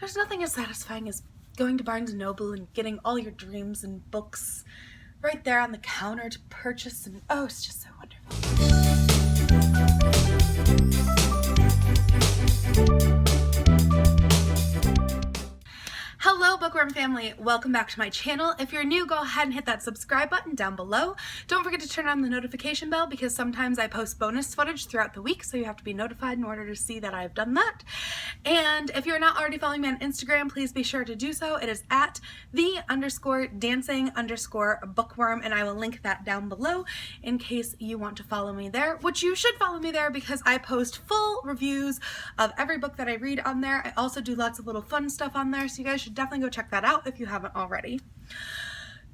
There's nothing as satisfying as going to Barnes & Noble and getting all your dreams and books right there on the counter to purchase, and oh, it's just so wonderful. Hello Bookworm family, welcome back to my channel. If you're new, go ahead and hit that subscribe button down below. Don't forget to turn on the notification bell because sometimes I post bonus footage throughout the week, so you have to be notified in order to see that I've done that. And if you're not already following me on Instagram, please be sure to do so. It is at _dancing_bookworm, and I will link that down below in case you want to follow me there, which you should follow me there because I post full reviews of every book that I read on there. I also do lots of little fun stuff on there, so you guys should definitely go check that out if you haven't already.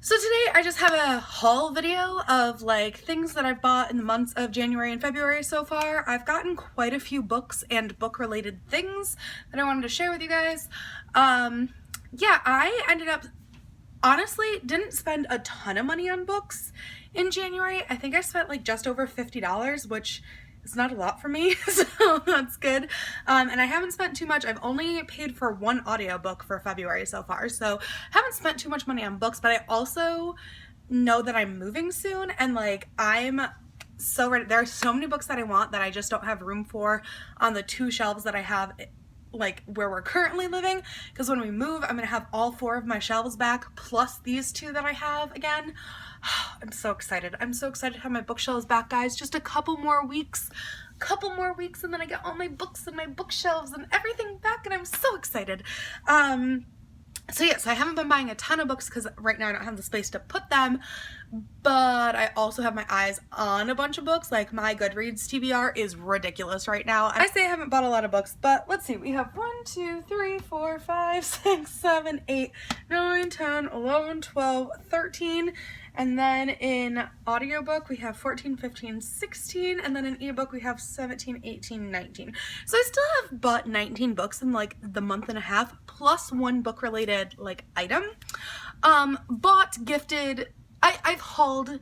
So today I just have a haul video of like things that I've bought in the months of January and February so far. I've gotten quite a few books and book related things that I wanted to share with you guys. Yeah, I ended up honestly didn't spend a ton of money on books in January. I think I spent like just over $50, which it's not a lot for me, so that's good. And I haven't spent too much. I've only paid for one audiobook for February so far, so haven't spent too much money on books, but I also know that I'm moving soon, and like I'm so ready. There are so many books that I want that I just don't have room for on the two shelves that I have like where we're currently living, because when we move I'm gonna have all 4 of my shelves back plus these 2 that I have again. I'm so excited. I'm so excited to have my bookshelves back, guys. Just a couple more weeks and then I get all my books and my bookshelves and everything back, and I'm so excited. So yes, I haven't been buying a ton of books because right now I don't have the space to put them, but I also have my eyes on a bunch of books. Like my Goodreads TBR is ridiculous right now. I say I haven't bought a lot of books, but let's see. We have 1, 2, 3, 4, 5, 6, 7, 8, 9, 10, 11, 12, 13. And then in audiobook we have 14, 15, 16, and then in ebook we have 17, 18, 19. So I still have bought 19 books in like the month and a half, plus one book related like item. Bought, gifted, I've hauled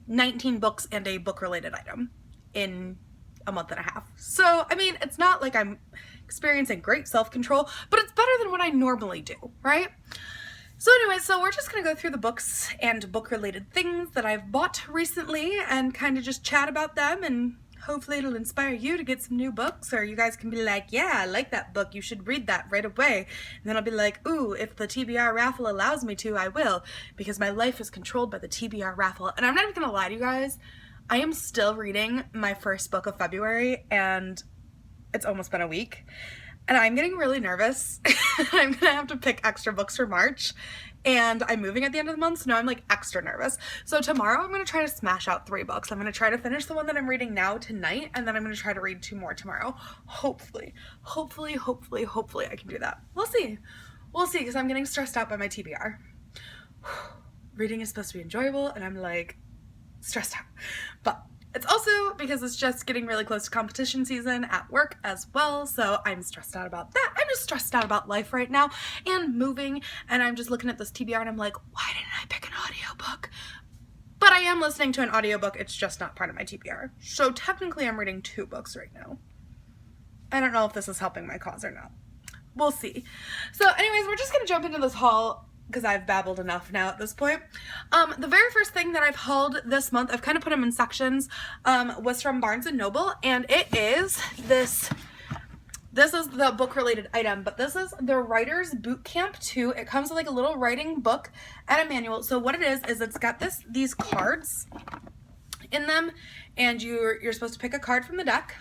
19 books and a book related item in a month and a half. So I mean, it's not like I'm experiencing great self-control, but it's better than what I normally do, right? So anyway, so we're just going to go through the books and book-related things that I've bought recently and kind of just chat about them, and hopefully it'll inspire you to get some new books, or you guys can be like, yeah, I like that book, you should read that right away. And then I'll be like, ooh, if the TBR raffle allows me to, I will, because my life is controlled by the TBR raffle. And I'm not even going to lie to you guys, I am still reading my first book of February, and it's almost been a week. And I'm getting really nervous. I'm gonna have to pick extra books for March, and I'm moving at the end of the month, so now I'm like extra nervous. So tomorrow I'm gonna try to smash out 3 books. I'm gonna try to finish the one that I'm reading now tonight, and then I'm gonna try to read 2 more tomorrow. Hopefully I can do that. We'll see, because I'm getting stressed out by my TBR. Reading is supposed to be enjoyable, and I'm like stressed out. But it's also because it's just getting really close to competition season at work as well, so I'm stressed out about that. I'm just stressed out about life right now and moving, and I'm just looking at this TBR and I'm like, why didn't I pick an audiobook? But I am listening to an audiobook, it's just not part of my TBR. So technically I'm reading 2 books right now. I don't know if this is helping my cause or not. We'll see. So anyways, we're just gonna jump into this haul because I've babbled enough now at this point. The very first thing that I've hauled this month, I've kind of put them in sections, was from Barnes & Noble, and it is this is the book related item, but this is the Writer's Boot Camp 2. It comes with like a little writing book and a manual. So what it is it's got these cards in them, and you're supposed to pick a card from the deck,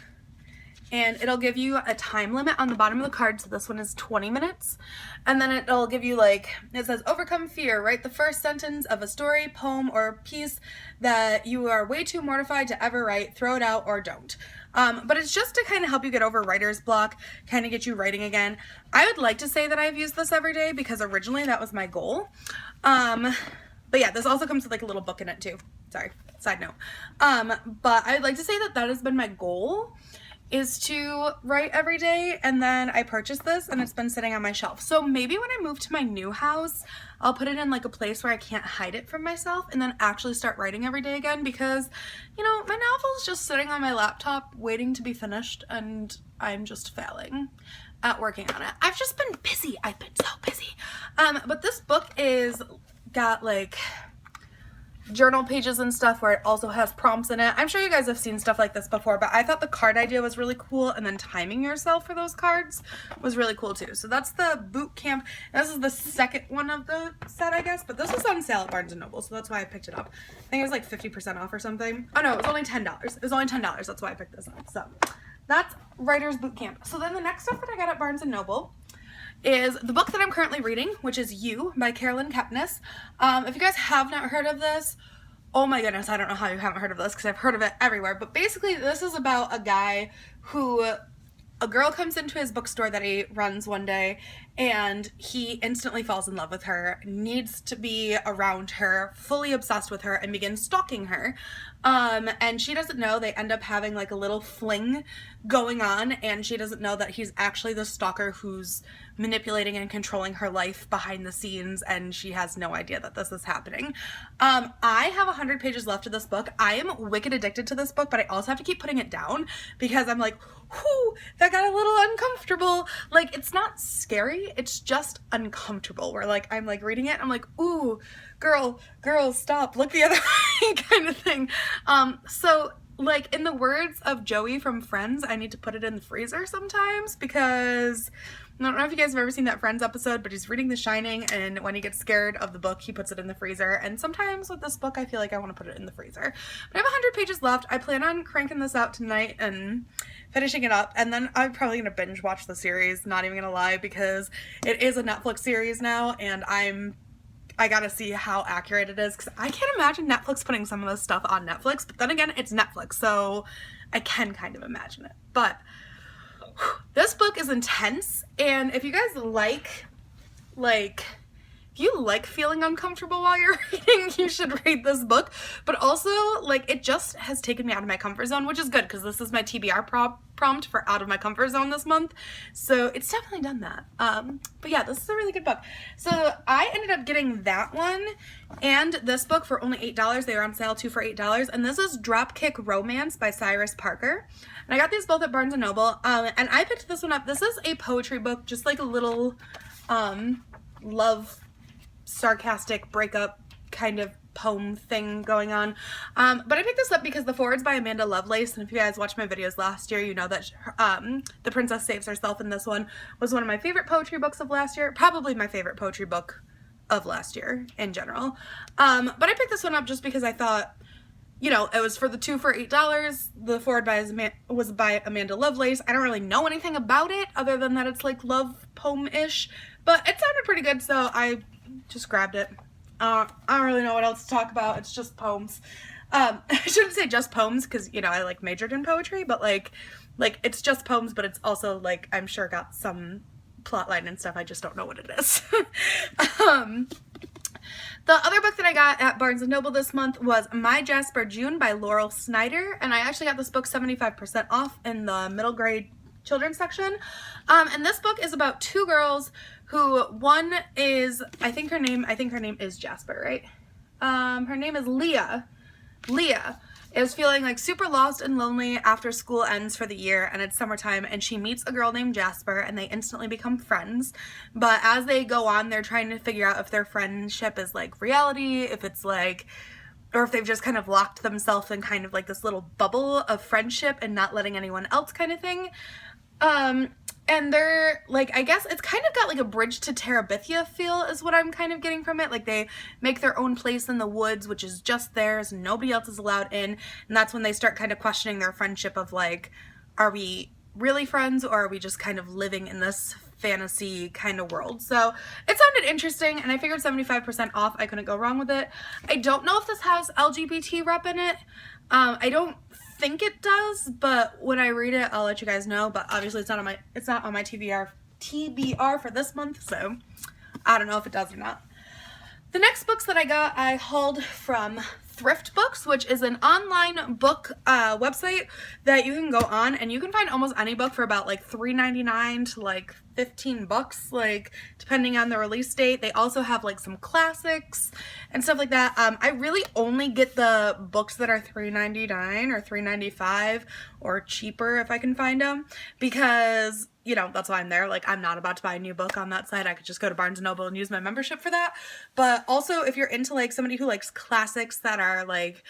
and it'll give you a time limit on the bottom of the card. So this one is 20 minutes. And then it'll give you like, it says, overcome fear, write the first sentence of a story, poem, or piece that you are way too mortified to ever write, throw it out or don't. But it's just to kind of help you get over writer's block, kind of get you writing again. I would like to say that I've used this every day because originally that was my goal. But yeah, this also comes with like a little book in it too. Sorry, side note. But I'd like to say that that has been my goal, is to write every day, and then I purchased this and it's been sitting on my shelf. So maybe when I move to my new house, I'll put it in like a place where I can't hide it from myself and then actually start writing every day again, because, you know, my novel's just sitting on my laptop waiting to be finished and I'm just failing. at working on it. I've just been busy. I've been so busy. But this book is got like journal pages and stuff where it also has prompts in it. I'm sure you guys have seen stuff like this before, but I thought the card idea was really cool, and then timing yourself for those cards was really cool too. So that's the boot camp. This is the second one of the set, I guess, but this was on sale at Barnes & Noble, so that's why I picked it up. I think it was like 50% off or something. Oh no, it was only $10. It was only $10, that's why I picked this up. So that's Writer's Boot Camp. So then the next stuff that I got at Barnes & Noble is the book that I'm currently reading, which is You by Carolyn Kepnes. If you guys have not heard of this, oh my goodness, I don't know how you haven't heard of this because I've heard of it everywhere. But basically, this is about a guy who, a girl comes into his bookstore that he runs one day, and he instantly falls in love with her, needs to be around her, fully obsessed with her, and begins stalking her. And she doesn't know. They end up having like a little fling going on, and she doesn't know that he's actually the stalker who's manipulating and controlling her life behind the scenes, and she has no idea that this is happening. I have 100 pages left of this book. I am wicked addicted to this book, but I also have to keep putting it down because I'm like, whew, that got a little uncomfortable. Like, it's not scary, it's just uncomfortable, where like I'm like reading it, I'm like, ooh, girl, stop, look the other way kind of thing. So like, in the words of Joey from Friends, I need to put it in the freezer sometimes, because I don't know if you guys have ever seen that Friends episode, but he's reading The Shining, and when he gets scared of the book, he puts it in the freezer. And sometimes with this book, I feel like I want to put it in the freezer. But I have 100 pages left. I plan on cranking this out tonight and finishing it up, and then I'm probably going to binge watch the series, not even going to lie, because it is a Netflix series now, and I gotta see how accurate it is, because I can't imagine Netflix putting some of this stuff on Netflix, but then again, it's Netflix, so I can kind of imagine it. But this book is intense, and if you guys like if you like feeling uncomfortable while you're reading, you should read this book. But also, like, it just has taken me out of my comfort zone, which is good because this is my TBR prompt for out of my comfort zone this month. So it's definitely done that. But yeah, this is a really good book. So I ended up getting that one and this book for only $8. They were on sale too for $8. And this is Dropkick Romance by Cyrus Parker. And I got these both at Barnes & Noble. And I picked this one up. This is a poetry book, just like a little love sarcastic breakup kind of poem thing going on. But I picked this up because the foreword's by Amanda Lovelace, and if you guys watched my videos last year, you know that The Princess Saves Herself in this one was one of my favorite poetry books of last year, probably my favorite poetry book of last year in general. But I picked this one up just because I thought, you know, it was for the two for $8. The foreword was by Amanda Lovelace. I don't really know anything about it other than that it's like love poem-ish, but it sounded pretty good, so I just grabbed it. I don't really know what else to talk about. It's just poems. I shouldn't say just poems because, you know, I like majored in poetry, but like it's just poems, but it's also like, I'm sure got some plot line and stuff. I just don't know what it is. The other book that I got at Barnes & Noble this month was My Jasper June by Laurel Snyder, and I actually got this book 75% off in the middle grade children's section. And this book is about two girls who, one is, I think her name is Jasper, right? Her name is Leah. Leah is feeling like super lost and lonely after school ends for the year and it's summertime, and she meets a girl named Jasper and they instantly become friends. But as they go on, they're trying to figure out if their friendship is like reality, if it's like, or if they've just kind of locked themselves in kind of like this little bubble of friendship and not letting anyone else kind of thing. And they're like, I guess it's kind of got like a Bridge to Terabithia feel is what I'm kind of getting from it. Like they make their own place in the woods, which is just theirs. Nobody else is allowed in. And that's when they start kind of questioning their friendship of like, are we really friends or are we just kind of living in this fantasy kind of world? So it sounded interesting and I figured 75% off, I couldn't go wrong with it. I don't know if this has LGBT rep in it. I don't think it does, but when I read it, I'll let you guys know. But obviously it's not on my TBR for this month, so I don't know if it does or not. The next books that I got, I hauled from Thrift Books, which is an online book website that you can go on and you can find almost any book for about like $3.99 to like $15, like depending on the release date. They also have like some classics and stuff like that. I really only get the books that are $3.99 or $3.95 or cheaper if I can find them, because you know, that's why I'm there. Like, I'm not about to buy a new book on that site. I could just go to Barnes & Noble and use my membership for that. But also, if you're into like somebody who likes classics that are like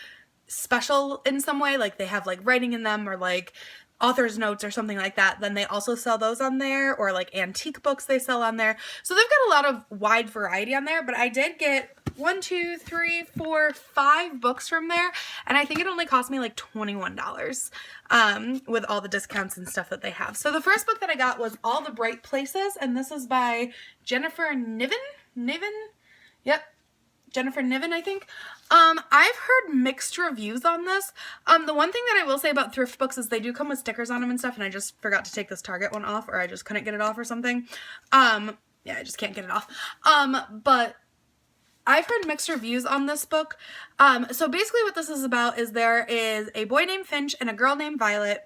special in some way, like they have like writing in them or like author's notes or something like that, then they also sell those on there, or like antique books they sell on there. So they've got a lot of wide variety on there, but I did get 1, 2, 3, 4, 5 books from there, and I think it only cost me like $21 with all the discounts and stuff that they have. So the first book that I got was All the Bright Places, and this is by Jennifer Niven? Yep. Jennifer Niven, I think. I've heard mixed reviews on this. The one thing that I will say about thrift books is they do come with stickers on them and stuff, and I just forgot to take this Target one off, or I just couldn't get it off or something. Yeah, I just can't get it off. But I've heard mixed reviews on this book. So basically what this is about is there is a boy named Finch and a girl named Violet,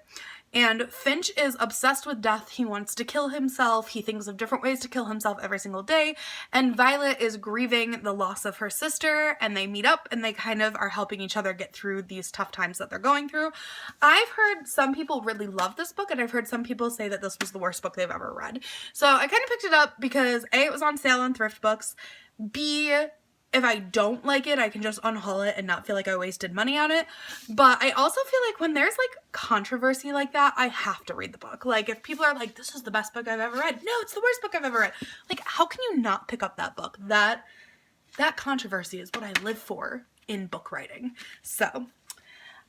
and Finch is obsessed with death. He wants to kill himself. He thinks of different ways to kill himself every single day. And Violet is grieving the loss of her sister, and they meet up and they kind of are helping each other get through these tough times that they're going through. I've heard some people really love this book, and I've heard some people say that this was the worst book they've ever read. So I kind of picked it up because A, it was on sale on thrift books. B, if I don't like it, I can just unhaul it and not feel like I wasted money on it. But I also feel like when there's like controversy like that, I have to read the book. Like if people are like, this is the best book I've ever read. No, it's the worst book I've ever read. Like, how can you not pick up that book? That controversy is what I live for in book writing. So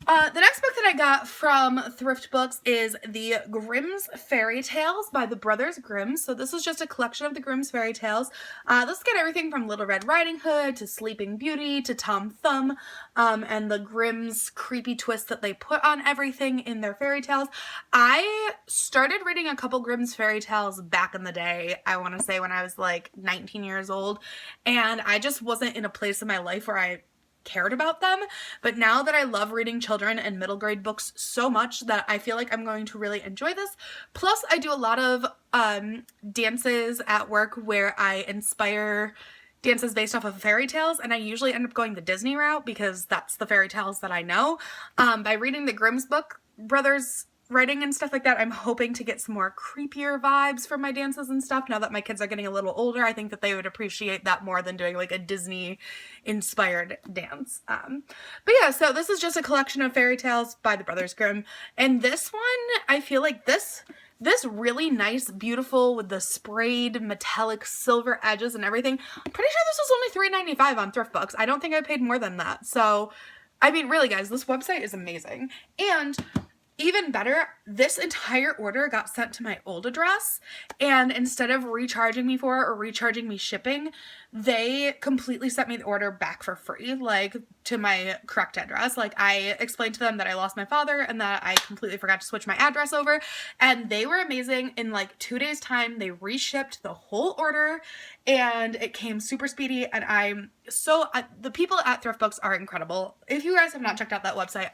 the next book that I got from Thrift Books is the Grimm's Fairy Tales by the Brothers Grimm. So this is just a collection of the Grimm's fairy tales. This got everything from Little Red Riding Hood to Sleeping Beauty to Tom Thumb, and the Grimm's creepy twist that they put on everything in their fairy tales. I started reading a couple Grimm's fairy tales back in the day, I want to say when I was like 19 years old, and I just wasn't in a place in my life where I cared about them. But now that I love reading children and middle grade books so much that I feel like I'm going to really enjoy this. Plus I do a lot of dances at work where I inspire dances based off of fairy tales, and I usually end up going the Disney route because that's the fairy tales that I know. By reading the Grimm's brothers writing and stuff like that, I'm hoping to get some more creepier vibes from my dances and stuff. Now that my kids are getting a little older, I think that they would appreciate that more than doing like a Disney inspired dance. But yeah, so this is just a collection of fairy tales by the Brothers Grimm, and this one, I feel like this really nice, beautiful with the sprayed metallic silver edges and everything. I'm pretty sure this was only $3.95 on Thrift Books. I don't think I paid more than that. So, I mean, really guys, this website is amazing. And even better, this entire order got sent to my old address, and instead of recharging me for it or recharging me shipping, they completely sent me the order back for free, like to my correct address. Like I explained to them that I lost my father and that I completely forgot to switch my address over, and they were amazing. In like 2 days time, they reshipped the whole order and it came super speedy, and the people at Thrift Books are incredible. If you guys have not checked out that website,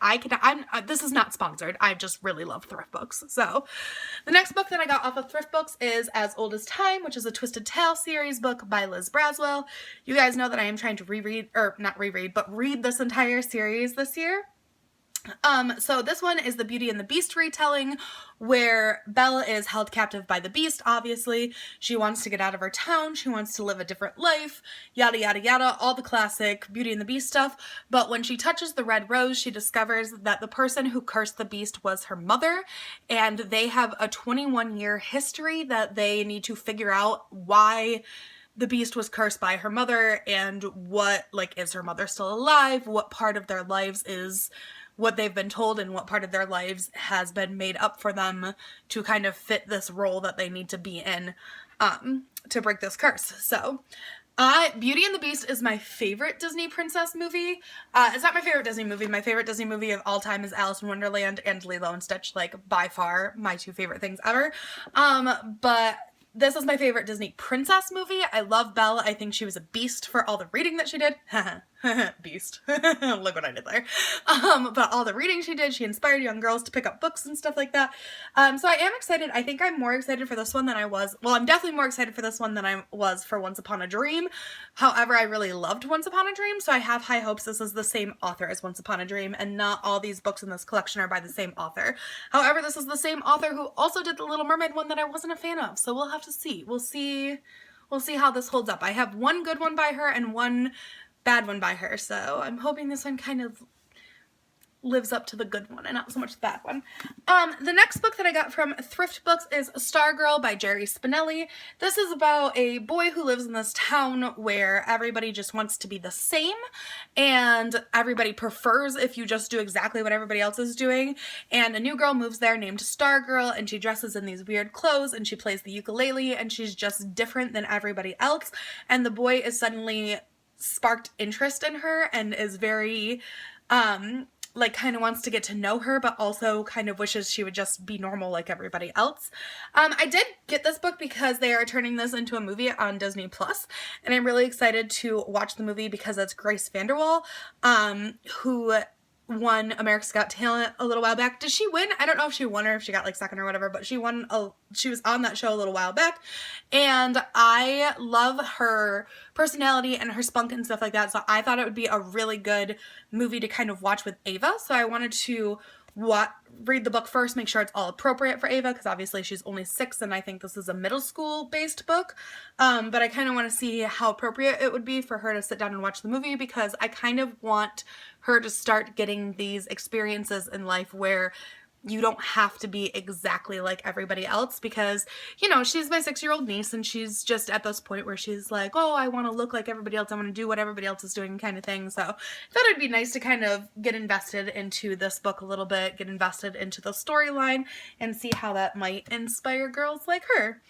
this is not sponsored. I just really love Thrift Books. So the next book that I got off of Thrift Books is As Old as Time, which is a Twisted Tale series book by Liz Braswell. You guys know that I am trying to read this entire series this year. So this one is the Beauty and the Beast retelling, where Belle is held captive by the Beast, obviously. She wants to get out of her town, she wants to live a different life, yada yada yada, all the classic Beauty and the Beast stuff. But when she touches the red rose, she discovers that the person who cursed the Beast was her mother, and they have a 21-year history that they need to figure out why the Beast was cursed by her mother, and what, like, is her mother still alive? What part of their lives is what they've been told, and what part of their lives has been made up for them to kind of fit this role that they need to be in to break this curse. So Beauty and the Beast is my favorite Disney princess movie. It's not my favorite Disney movie. My favorite Disney movie of all time is Alice in Wonderland and Lilo and Stitch, like by far my two favorite things ever. But this is my favorite Disney princess movie. I love Belle. I think she was a beast for all the reading that she did. Beast. Look what I did there. But all the reading she did, she inspired young girls to pick up books and stuff like that. So I am excited. I think I'm more excited for this one than I was. Well, I'm definitely more excited for this one than I was for Once Upon a Dream. However, I really loved Once Upon a Dream, so I have high hopes this is the same author as Once Upon a Dream, and not all these books in this collection are by the same author. However, this is the same author who also did the Little Mermaid one that I wasn't a fan of, so we'll have to see. We'll see how this holds up. I have one good one by her and one bad one by her, so I'm hoping this one kind of lives up to the good one and not so much the bad one. The next book that I got from Thrift Books is Stargirl by Jerry Spinelli. This is about a boy who lives in this town where everybody just wants to be the same, and everybody prefers if you just do exactly what everybody else is doing, and a new girl moves there named Stargirl, and she dresses in these weird clothes, and she plays the ukulele, and she's just different than everybody else, and the boy is suddenly sparked interest in her and is very like kind of wants to get to know her, but also kind of wishes she would just be normal like everybody else. I did get this book because they are turning this into a movie on Disney Plus, and I'm really excited to watch the movie because it's Grace Vanderwaal, who won America's Got Talent a little while back. Did she win? I don't know if she won or if she got like second or whatever, but she won. She was on that show a little while back, and I love her personality and her spunk and stuff like that, so I thought it would be a really good movie to kind of watch with Ava, so I wanted to read the book first, make sure it's all appropriate for Ava, because obviously she's only 6 and I think this is a middle school based book, but I kind of want to see how appropriate it would be for her to sit down and watch the movie, because I kind of want her to start getting these experiences in life where you don't have to be exactly like everybody else, because, you know, she's my 6-year-old niece and she's just at this point where she's like, oh, I want to look like everybody else, I want to do what everybody else is doing kind of thing. So I thought it'd be nice to kind of get invested into this book a little bit, get invested into the storyline, and see how that might inspire girls like her.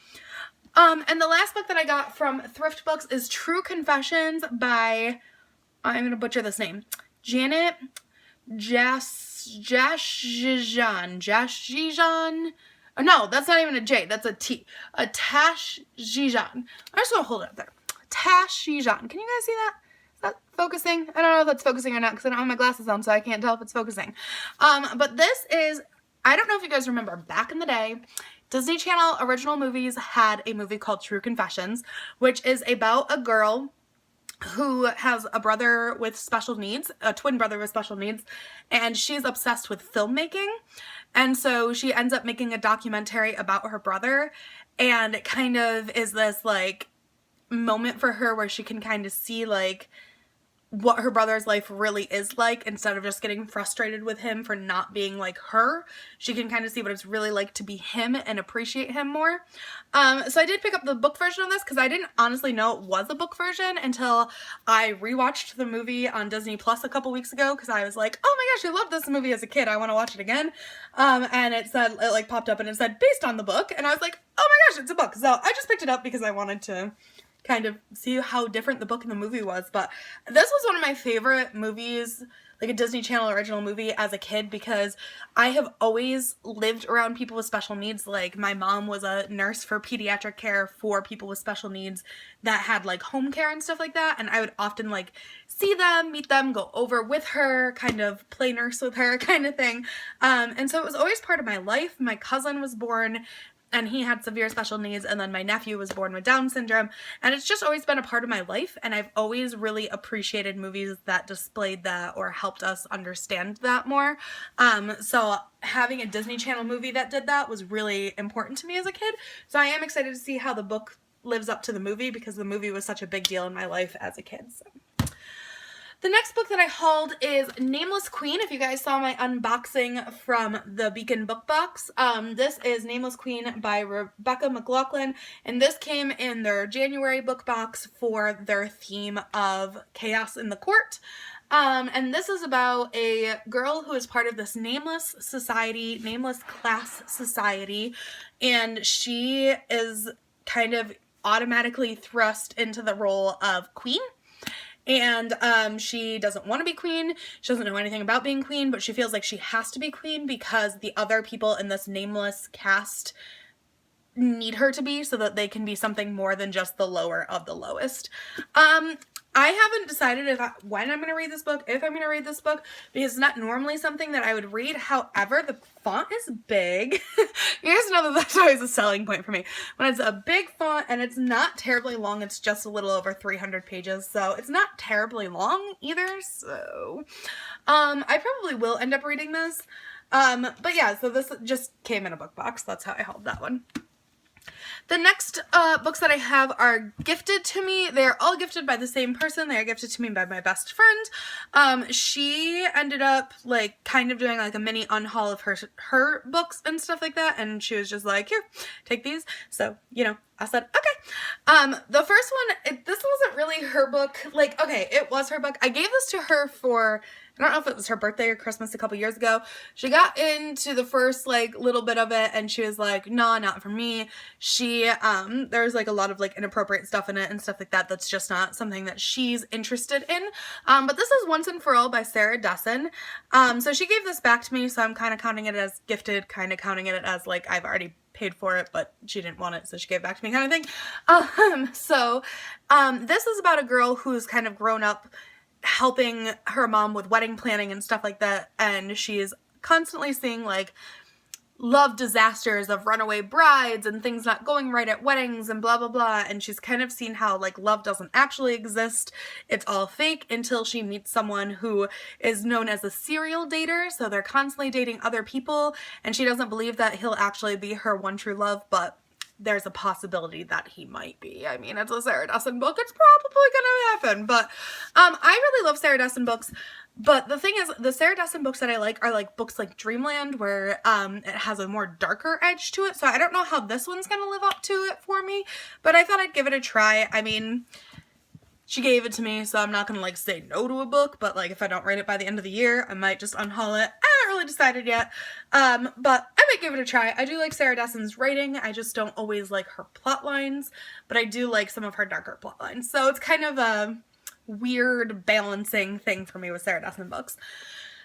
And the last book that I got from Thrift Books is True Confessions by, I'm going to butcher this name, Janet Jashijan. Oh, no, that's not even a J. That's a T. A Tashijan. I'm just going to hold it up there. Tashijan. Can you guys see that? Is that focusing? I don't know if that's focusing or not because I don't have my glasses on, so I can't tell if it's focusing. But this is, I don't know if you guys remember, back in the day, Disney Channel original movies had a movie called True Confessions, which is about a girl who has a brother with special needs, a twin brother with special needs, and she's obsessed with filmmaking, and so she ends up making a documentary about her brother, and it kind of is this like moment for her where she can kind of see like what her brother's life really is like, instead of just getting frustrated with him for not being like her. She can kind of see what it's really like to be him and appreciate him more. So I did pick up the book version of this because I didn't honestly know it was a book version until I rewatched the movie on Disney Plus a couple weeks ago, because I was like, oh my gosh, I loved this movie as a kid, I want to watch it again. And it said, it like popped up and it said based on the book, and I was like, oh my gosh, it's a book. So I just picked it up because I wanted to kind of see how different the book and the movie was. But this was one of my favorite movies, like a Disney Channel original movie as a kid, because I have always lived around people with special needs. Like my mom was a nurse for pediatric care for people with special needs that had like home care and stuff like that, and I would often like see them, meet them, go over with her, kind of play nurse with her kind of thing. And so it was always part of my life. My cousin was born and he had severe special needs, and then my nephew was born with Down syndrome, and it's just always been a part of my life, and I've always really appreciated movies that displayed that or helped us understand that more. So having a Disney Channel movie that did that was really important to me as a kid, so I am excited to see how the book lives up to the movie, because the movie was such a big deal in my life as a kid. So the next book that I hauled is Nameless Queen. If you guys saw my unboxing from the Beacon Book Box, this is Nameless Queen by Rebecca McLaughlin, and this came in their January book box for their theme of Chaos in the Court. And this is about a girl who is part of this nameless society, nameless class society, and she is kind of automatically thrust into the role of queen. And she doesn't want to be queen, she doesn't know anything about being queen, but she feels like she has to be queen because the other people in this nameless caste need her to be, so that they can be something more than just the lower of the lowest. I haven't decided when I'm going to read this book, if I'm going to read this book, because it's not normally something that I would read. However, the font is big. You guys know that that's always a selling point for me. When it's a big font and it's not terribly long, it's just a little over 300 pages, so it's not terribly long either, so I probably will end up reading this. But yeah, so this just came in a book box. That's how I held that one. The next books that I have are gifted to me. They're all gifted by the same person. They are gifted to me by my best friend. She ended up like kind of doing like a mini unhaul of her books and stuff like that, and she was just like, here, take these. So, you know, I said, okay. The first one, this wasn't really her book. Like, okay, it was her book. I gave this to her for, I don't know if it was her birthday or Christmas a couple years ago. She got into the first like little bit of it and she was like, nah, not for me. There's like a lot of like inappropriate stuff in it and stuff like that. That's just not something that she's interested in. But this is Once and For All by Sarah Dessen. So she gave this back to me, so I'm kind of counting it as gifted, kind of counting it as like I've already paid for it, but she didn't want it, so she gave it back to me, kind of thing. This is about a girl who's kind of grown up helping her mom with wedding planning and stuff like that, and she's constantly seeing like love disasters of runaway brides and things not going right at weddings and blah blah blah, and she's kind of seen how like love doesn't actually exist, it's all fake, until she meets someone who is known as a serial dater, so they're constantly dating other people, and she doesn't believe that he'll actually be her one true love, but there's a possibility that he might be. I mean, it's a Sarah Dessen book, it's probably gonna happen, but I really love Sarah Dessen books. But the thing is, the Sarah Dessen books that I like are like books like Dreamland, where it has a more darker edge to it, so I don't know how this one's gonna live up to it for me, but I thought I'd give it a try. I mean, she gave it to me, so I'm not gonna like say no to a book, but like if I don't read it by the end of the year, I might just unhaul it. I haven't really decided yet, but I might give it a try. I do like Sarah Dessen's writing, I just don't always like her plot lines, but I do like some of her darker plot lines, so it's kind of a weird balancing thing for me with Sarah Dessen books.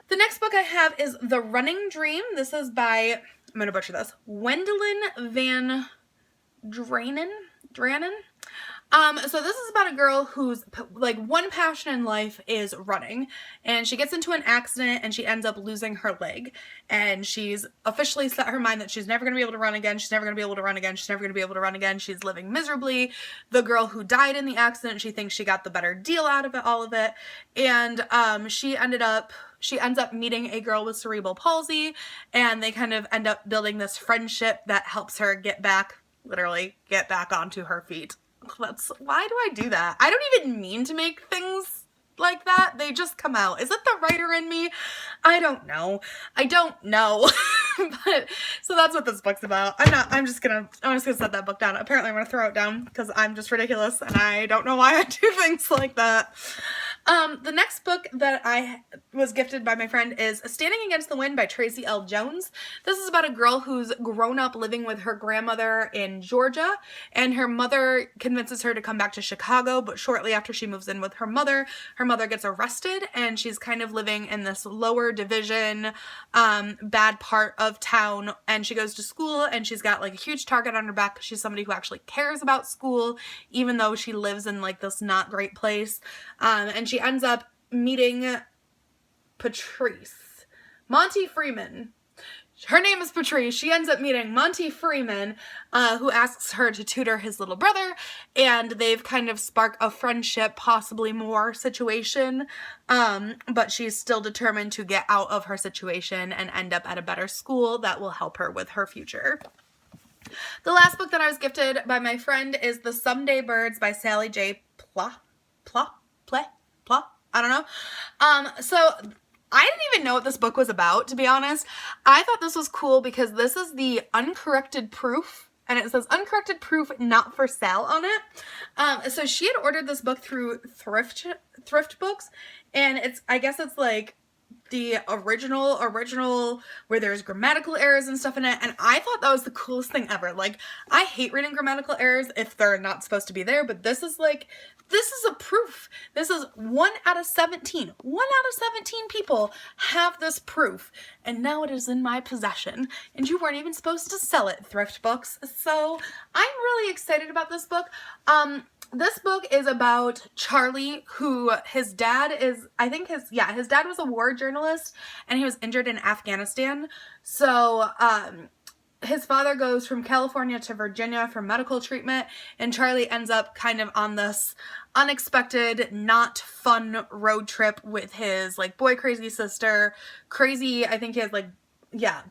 The next book I have is The Running Dream. This is by, I'm gonna butcher this, Wendelin Van Dranen. So this is about a girl whose like one passion in life is running, and she gets into an accident and she ends up losing her leg, and she's officially set her mind that she's never going to be able to run again, she's never going to be able to run again, she's never going to be able to run again, she's living miserably. The girl who died in the accident, she thinks she got the better deal out of it, all of it, and she ends up meeting a girl with cerebral palsy, and they kind of end up building this friendship that helps her literally get back onto her feet. Why do I do that? I don't even mean to make things like that. They just come out. Is it the writer in me? I don't know. But so that's what this book's about. I'm just gonna set that book down. Apparently I'm gonna throw it down because I'm just ridiculous and I don't know why I do things like that. The next book that I was gifted by my friend is Standing Against the Wind by Tracy L. Jones. This is about a girl who's grown up living with her grandmother in Georgia, and her mother convinces her to come back to Chicago, but shortly after she moves in with her mother gets arrested, and she's kind of living in this lower division, bad part of town, and she goes to school, and she's got like a huge target on her back because she's somebody who actually cares about school, even though she lives in like this not great place, and she ends up meeting Monty Freeman. Her name is Patrice. She ends up meeting Monty Freeman, who asks her to tutor his little brother, and they've kind of sparked a friendship, possibly more situation, but she's still determined to get out of her situation and end up at a better school that will help her with her future. The last book that I was gifted by my friend is The Someday Birds by Sally J. Plah? I don't know. So I didn't even know what this book was about, to be honest. I thought this was cool because this is the uncorrected proof, and it says uncorrected proof not for sale on it. So she had ordered this book through thrift books, and I guess it's like the original where there's grammatical errors and stuff in it, and I thought that was the coolest thing ever. Like, I hate reading grammatical errors if they're not supposed to be there, but this is a proof. This is 1 out of 17. 1 out of 17 people have this proof, and now it is in my possession, and you weren't even supposed to sell it, thrift books. So I'm really excited about this book. This book is about Charlie, who his dad is, his dad was a war journalist and he was injured in Afghanistan. So, his father goes from California to Virginia for medical treatment, and Charlie ends up kind of on this unexpected, not fun road trip with his, like, boy crazy sister, crazy, I think he has, like,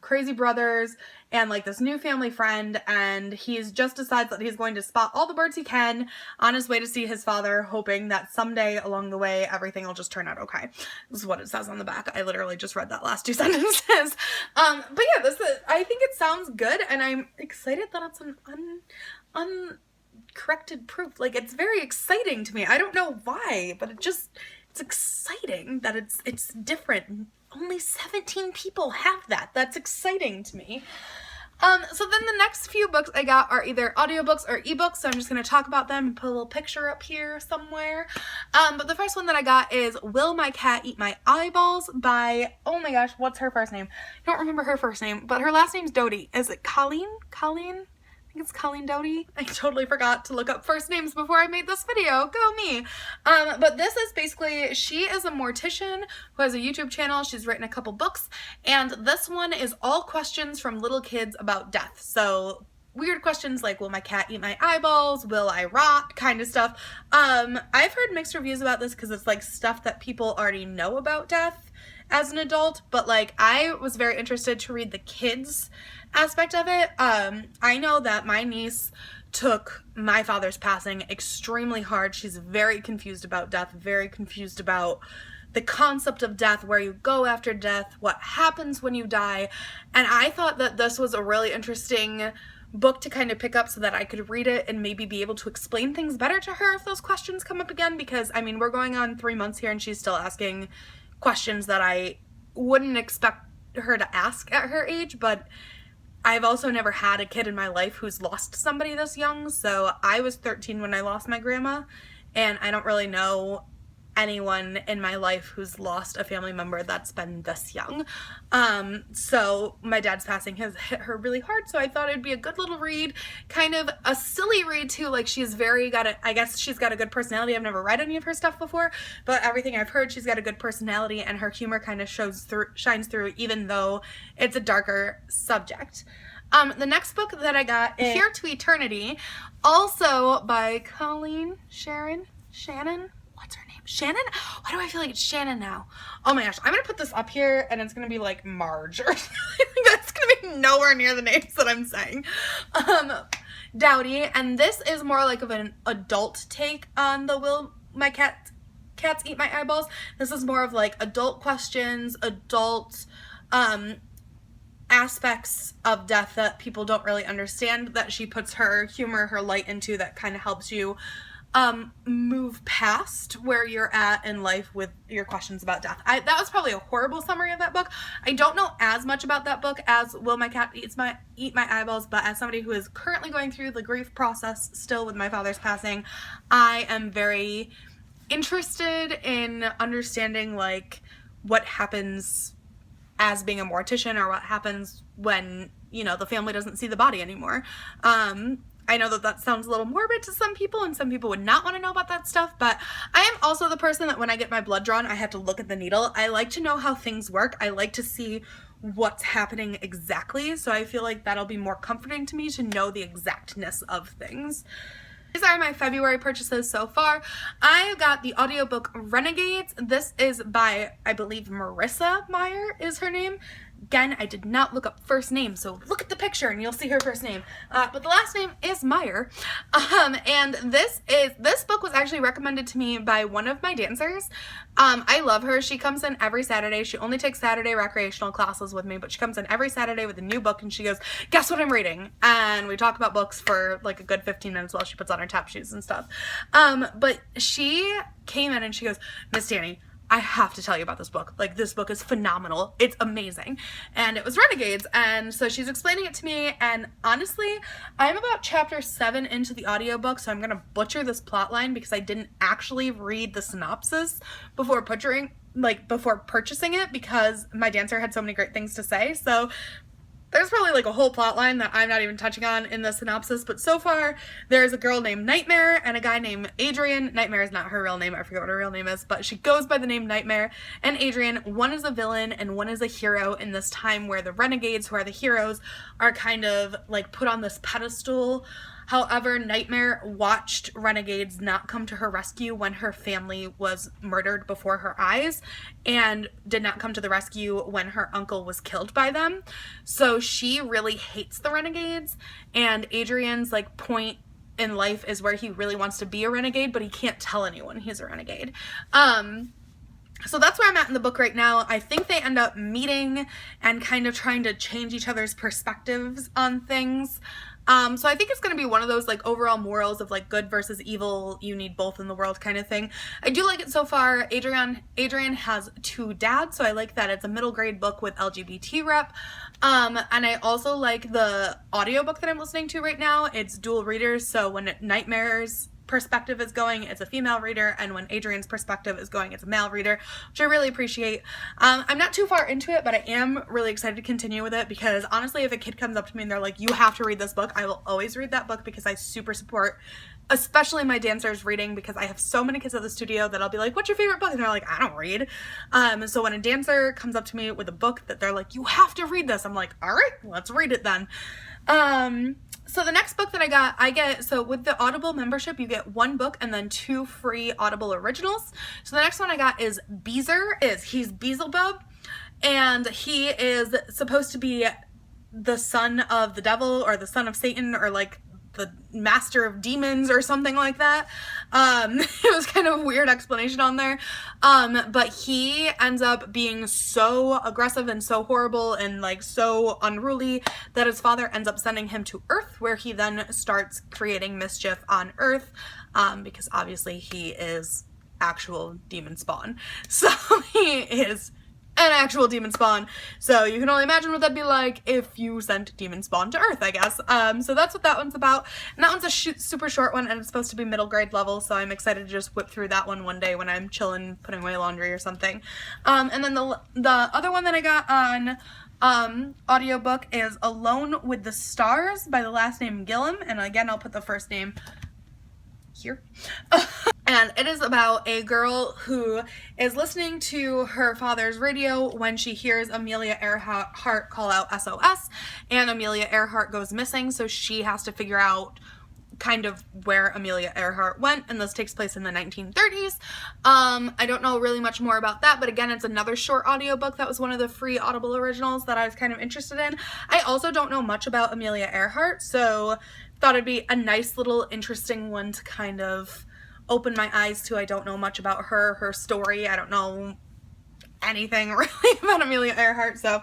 crazy brothers, and, like, this new family friend, and he's just decides that he's going to spot all the birds he can on his way to see his father, hoping that someday along the way, everything will just turn out okay. This is what it says on the back. I literally just read that last 2 sentences. But yeah, I think it sounds good, and I'm excited that it's an uncorrected proof. Like, it's very exciting to me. I don't know why, but it's exciting that it's different. Only 17 people have that. That's exciting to me. So then the next few books I got are either audiobooks or ebooks, so I'm just going to talk about them and put a little picture up here somewhere. But the first one that I got is Will My Cat Eat My Eyeballs by, oh my gosh, what's her first name? I don't remember her first name, but her last name's Doty. Is it Colleen? I think it's Colleen Doty. I totally forgot to look up first names before I made this video. Go me. But this is basically, she is a mortician who has a YouTube channel. She's written a couple books, and this one is all questions from little kids about death. So weird questions like, will my cat eat my eyeballs? Will I rot? Kind of stuff. I've heard mixed reviews about this because it's like stuff that people already know about death as an adult, but like I was very interested to read the kids aspect of it. I know that my niece took my father's passing extremely hard. She's very confused about death, very confused about the concept of death, where you go after death, what happens when you die, and I thought that this was a really interesting book to kind of pick up so that I could read it and maybe be able to explain things better to her if those questions come up again, because I mean, we're going on 3 months here and she's still asking questions that I wouldn't expect her to ask at her age, but I've also never had a kid in my life who's lost somebody this young, so I was 13 when I lost my grandma, and I don't really know anyone in my life who's lost a family member that's been this young. So my dad's passing has hit her really hard, so I thought it'd be a good little read, kind of a silly read too. Like, I guess she's got a good personality. I've never read any of her stuff before, but everything I've heard, she's got a good personality, and her humor kind of shines through, even though it's a darker subject. The next book that I got is Here to Eternity, also by Colleen Shannon. What's her name? Shannon? Why do I feel like it's Shannon now? Oh my gosh, I'm gonna put this up here and it's gonna be like Marge or something. That's gonna be nowhere near the names that I'm saying. Dowdy, and this is more like of an adult take on the Will My Cats Eat My Eyeballs. This is more of like adult questions, adult aspects of death that people don't really understand, that she puts her humor, her light into, that kind of helps you move past where you're at in life with your questions about death. That was probably a horrible summary of that book. I don't know as much about that book as Will My Cat Eat My Eyeballs, but as somebody who is currently going through the grief process still with my father's passing, I am very interested in understanding like what happens as being a mortician, or what happens when, you know, the family doesn't see the body anymore. I know that sounds a little morbid to some people, and some people would not want to know about that stuff, but I am also the person that when I get my blood drawn, I have to look at the needle. I like to know how things work. I like to see what's happening exactly, so I feel like that'll be more comforting to me to know the exactness of things. These are my February purchases so far. I got the audiobook Renegades. This is by, I believe, Marissa Meyer is her name. Again, I did not look up first name, so look at the picture and you'll see her first name. But the last name is Meyer. And this book was actually recommended to me by one of my dancers. I love her. She comes in every Saturday. She only takes Saturday recreational classes with me, but she comes in every Saturday with a new book, and she goes, guess what I'm reading? And we talk about books for like a good 15 minutes while she puts on her tap shoes and stuff. But she came in and she goes, Miss Danny, I have to tell you about this book. Like, this book is phenomenal. It's amazing. And it was Renegades. And so she's explaining it to me. And honestly, I'm about chapter 7 into the audiobook, so I'm going to butcher this plot line because I didn't actually read the synopsis before purchasing it, because my dancer had so many great things to say. So there's probably like a whole plot line that I'm not even touching on in the synopsis, but so far there's a girl named Nightmare and a guy named Adrian. Nightmare is not her real name, I forget what her real name is, but she goes by the name Nightmare and Adrian. One is a villain and one is a hero in this time where the renegades, who are the heroes, are kind of like put on this pedestal. However, Nightmare watched renegades not come to her rescue when her family was murdered before her eyes, and did not come to the rescue when her uncle was killed by them. So she really hates the renegades, and Adrian's like point in life is where he really wants to be a renegade, but he can't tell anyone he's a renegade. So that's where I'm at in the book right now. I think they end up meeting and kind of trying to change each other's perspectives on things. So I think it's going to be one of those like overall morals of like good versus evil, you need both in the world kind of thing. I do like it so far. Adrian has 2 dads, so I like that it's a middle grade book with LGBT rep. And I also like the audiobook that I'm listening to right now. It's dual readers, so when Nightmare's perspective is going, it's a female reader, and when Adrian's perspective is going, it's a male reader, which I really appreciate. I'm not too far into it, but I am really excited to continue with it, because honestly, if a kid comes up to me and they're like, you have to read this book, I will always read that book, because I super support especially my dancers reading, because I have so many kids at the studio that I'll be like, what's your favorite book? And they're like, I don't read. So when a dancer comes up to me with a book that they're like, you have to read this, I'm like, all right, let's read it then. So the next book that I get, so with the Audible membership, you get 1 book and then 2 free Audible originals. So the next one I got is he's Beelzebub, and he is supposed to be the son of the devil, or the son of Satan, or like the master of demons or something like that. It was kind of a weird explanation on there. But he ends up being so aggressive and so horrible and like so unruly that his father ends up sending him to Earth, where he then starts creating mischief on Earth, because obviously he is actual demon spawn. So he is an actual demon spawn, so you can only imagine what that'd be like if you sent demon spawn to Earth, I guess. So that's what that one's about, and that one's a super short one, and it's supposed to be middle grade level, so I'm excited to just whip through that one day when I'm chilling, putting away laundry or something. And then the other one that I got on audiobook is Alone with the Stars by the last name Gillum, and again, I'll put the first name here. And it is about a girl who is listening to her father's radio when she hears Amelia Earhart call out SOS, and Amelia Earhart goes missing, so she has to figure out kind of where Amelia Earhart went, and this takes place in the 1930s. I don't know really much more about that, but again, it's another short audiobook that was one of the free Audible originals that I was kind of interested in. I also don't know much about Amelia Earhart, so thought it'd be a nice little interesting one to kind of open my eyes to. I don't know much about her story. I don't know anything really about Amelia Earhart, so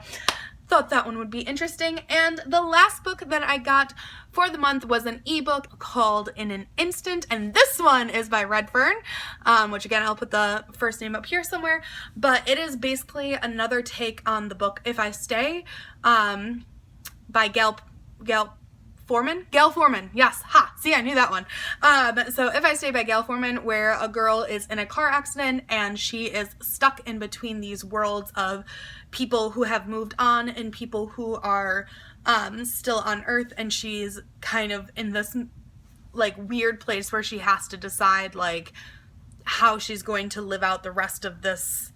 thought that one would be interesting. And the last book that I got for the month was an ebook called In an Instant, and this one is by Redfern, which again, I'll put the first name up here somewhere, but it is basically another take on the book If I Stay, by Gail Forman, yes, see, I knew that one. So If I Stay by Gail Forman, where a girl is in a car accident and she is stuck in between these worlds of people who have moved on and people who are still on Earth, and she's kind of in this like weird place where she has to decide like how she's going to live out the rest of this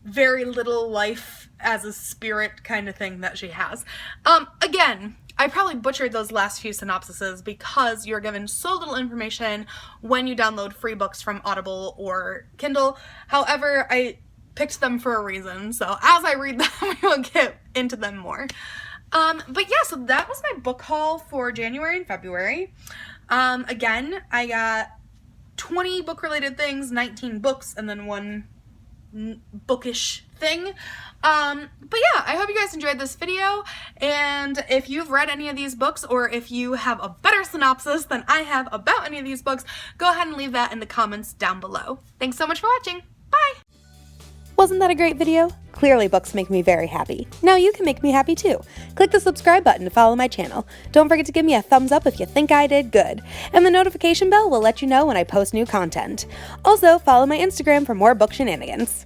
very little life as a spirit kind of thing that she has. Again, I probably butchered those last few synopsises because you're given so little information when you download free books from Audible or Kindle. However, I picked them for a reason, so as I read them, we will get into them more. But yeah, so that was my book haul for January and February. Again, I got 20 book-related things, 19 books, and then one bookish thing. But yeah, I hope you guys enjoyed this video, and if you've read any of these books, or if you have a better synopsis than I have about any of these books, go ahead and leave that in the comments down below. Thanks so much for watching. Bye! Wasn't that a great video? Clearly books make me very happy. Now you can make me happy too. Click the subscribe button to follow my channel. Don't forget to give me a thumbs up if you think I did good. And the notification bell will let you know when I post new content. Also, follow my Instagram for more book shenanigans.